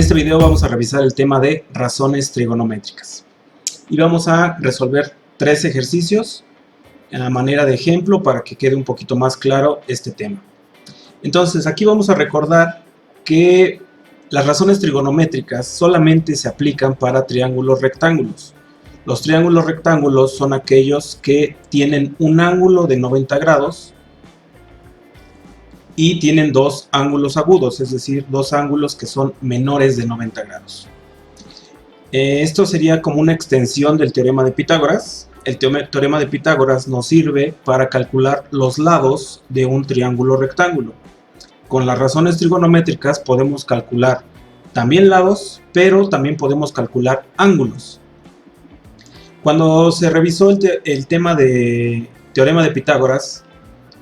este video vamos a revisar el tema de razones trigonométricas y vamos a resolver 3 ejercicios a manera de ejemplo para que quede un poquito más claro este tema. Entonces aquí vamos a recordar que las razones trigonométricas solamente se aplican para triángulos rectángulos. Los triángulos rectángulos son aquellos que tienen un ángulo de 90 grados y tienen dos ángulos agudos, es decir, dos ángulos que son menores de 90 grados. Esto sería como una extensión del teorema de Pitágoras. El teorema de Pitágoras nos sirve para calcular los lados de un triángulo rectángulo. Con las razones trigonométricas podemos calcular también lados, pero también podemos calcular ángulos. Cuando se revisó el tema de teorema de Pitágoras,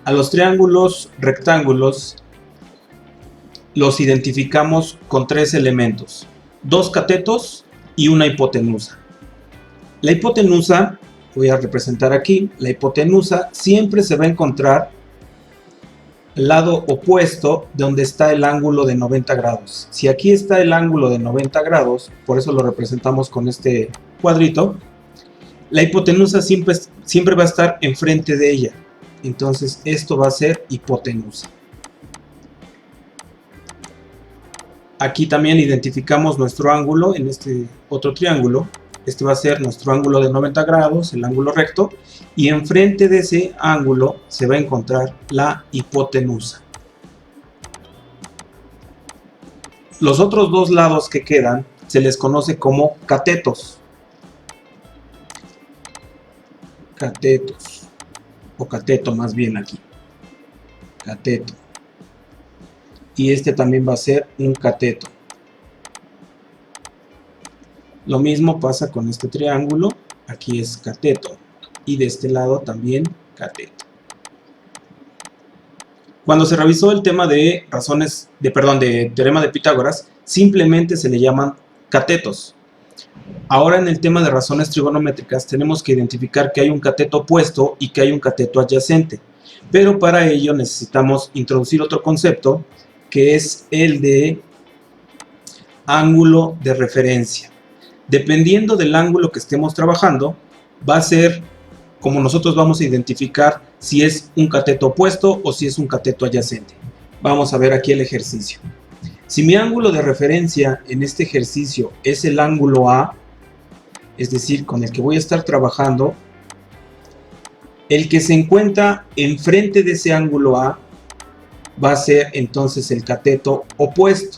a los triángulos rectángulos los identificamos con 3 elementos, 2 catetos y una hipotenusa. La hipotenusa, voy a representar aquí, la hipotenusa siempre se va a encontrar al lado opuesto de donde está el ángulo de 90 grados. Si aquí está el ángulo de 90 grados, por eso lo representamos con este cuadrito, la hipotenusa siempre va a estar enfrente de ella. Entonces esto va a ser hipotenusa. Aquí también identificamos nuestro ángulo en este otro triángulo. Este va a ser nuestro ángulo de 90 grados, el ángulo recto. Y enfrente de ese ángulo se va a encontrar la hipotenusa. Los otros dos lados que quedan se les conoce como catetos. Catetos. O cateto más bien aquí, cateto, y este también va a ser un cateto. Lo mismo pasa con este triángulo, aquí es cateto y de este lado también cateto. Cuando se revisó el tema de de teorema de Pitágoras, simplemente se le llaman catetos. Ahora en el tema de razones trigonométricas tenemos que identificar que hay un cateto opuesto y que hay un cateto adyacente. Pero para ello necesitamos introducir otro concepto que es el de ángulo de referencia. Dependiendo del ángulo que estemos trabajando, va a ser como nosotros vamos a identificar si es un cateto opuesto o si es un cateto adyacente. Vamos a ver aquí el ejercicio. Si mi ángulo de referencia en este ejercicio es el ángulo A, es decir, con el que voy a estar trabajando, el que se encuentra enfrente de ese ángulo A va a ser entonces el cateto opuesto.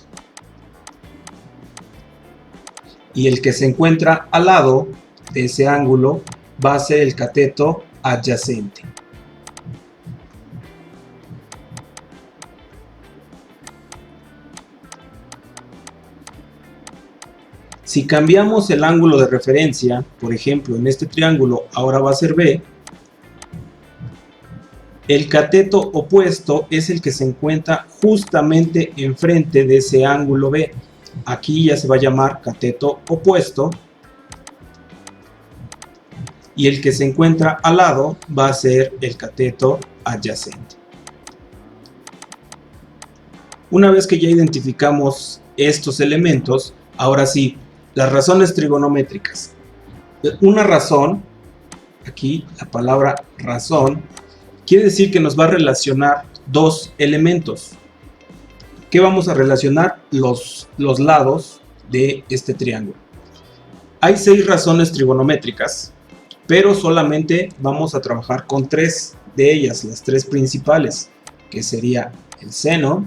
Y el que se encuentra al lado de ese ángulo va a ser el cateto adyacente. Si cambiamos el ángulo de referencia, por ejemplo, en este triángulo ahora va a ser B, el cateto opuesto es el que se encuentra justamente enfrente de ese ángulo B. Aquí ya se va a llamar cateto opuesto. Y el que se encuentra al lado va a ser el cateto adyacente. Una vez que ya identificamos estos elementos, ahora sí, las razones trigonométricas. Una razón, aquí la palabra razón, quiere decir que nos va a relacionar dos elementos. ¿Qué vamos a relacionar? Los lados de este triángulo. Hay 6 razones trigonométricas, pero solamente vamos a trabajar con 3 de ellas, las 3 principales, que sería el seno,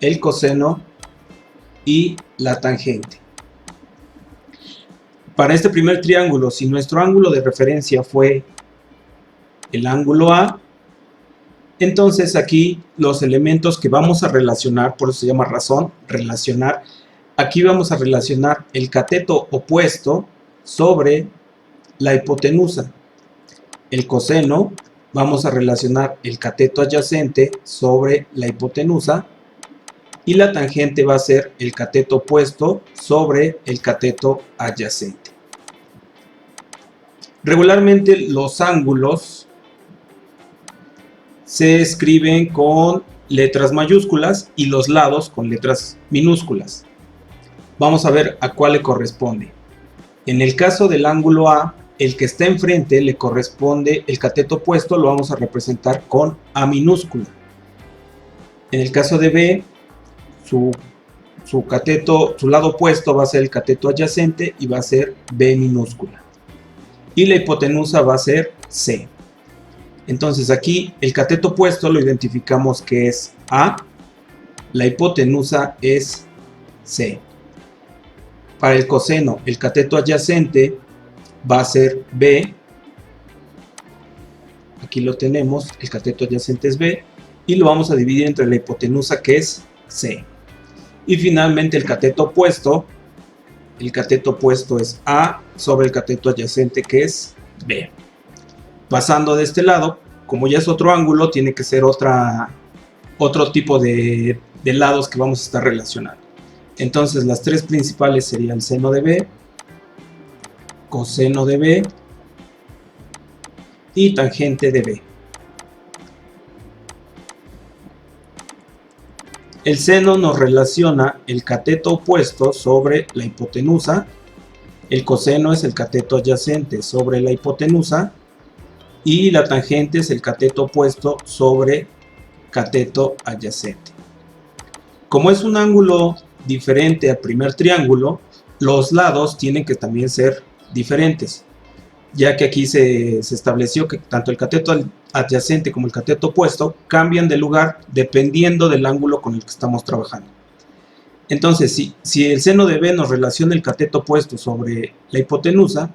el coseno y la tangente. Para este primer triángulo, si nuestro ángulo de referencia fue el ángulo A, entonces aquí los elementos que vamos a relacionar, por eso se llama razón, relacionar, aquí vamos a relacionar el cateto opuesto sobre la hipotenusa. El coseno, vamos a relacionar el cateto adyacente sobre la hipotenusa, y la tangente va a ser el cateto opuesto sobre el cateto adyacente. Regularmente los ángulos se escriben con letras mayúsculas y los lados con letras minúsculas. vamos a ver a cuál le corresponde. En el caso del ángulo A, el que está enfrente le corresponde el cateto opuesto, lo vamos a representar con A minúscula. En el caso de B, su lado opuesto va a ser el cateto adyacente y va a ser B minúscula. Y la hipotenusa va a ser C. Entonces aquí el cateto opuesto lo identificamos que es A, la hipotenusa es C. Para el coseno, el cateto adyacente va a ser B, aquí lo tenemos, el cateto adyacente es B, y lo vamos a dividir entre la hipotenusa que es C. Y finalmente el cateto opuesto es A sobre el cateto adyacente que es B. Pasando de este lado, como ya es otro ángulo, tiene que ser otro tipo de lados que vamos a estar relacionando. Entonces las tres principales serían seno de B, coseno de B y tangente de B. El seno nos relaciona el cateto opuesto sobre la hipotenusa, el coseno es el cateto adyacente sobre la hipotenusa y la tangente es el cateto opuesto sobre cateto adyacente. Como es un ángulo diferente al primer triángulo, los lados tienen que también ser diferentes, ya que aquí se estableció que tanto el cateto adyacente como el cateto opuesto cambian de lugar dependiendo del ángulo con el que estamos trabajando. Entonces, si el seno de B nos relaciona el cateto opuesto sobre la hipotenusa,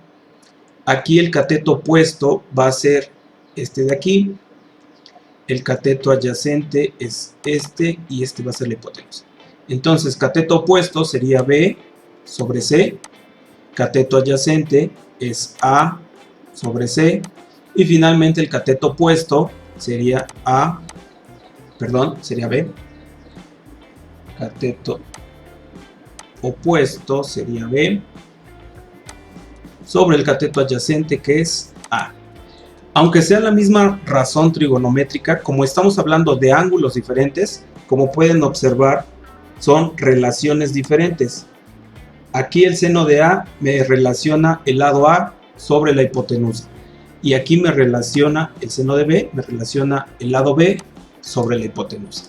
aquí el cateto opuesto va a ser este de aquí, el cateto adyacente es este y este va a ser la hipotenusa. Entonces, cateto opuesto sería B sobre C, cateto adyacente es A sobre C, y finalmente el cateto opuesto sería B, cateto opuesto sería B sobre el cateto adyacente que es A. Aunque sea la misma razón trigonométrica, como estamos hablando de ángulos diferentes, como pueden observar, son relaciones diferentes. Aquí el seno de A me relaciona el lado A sobre la hipotenusa. Y aquí me relaciona el seno de B, me relaciona el lado B sobre la hipotenusa.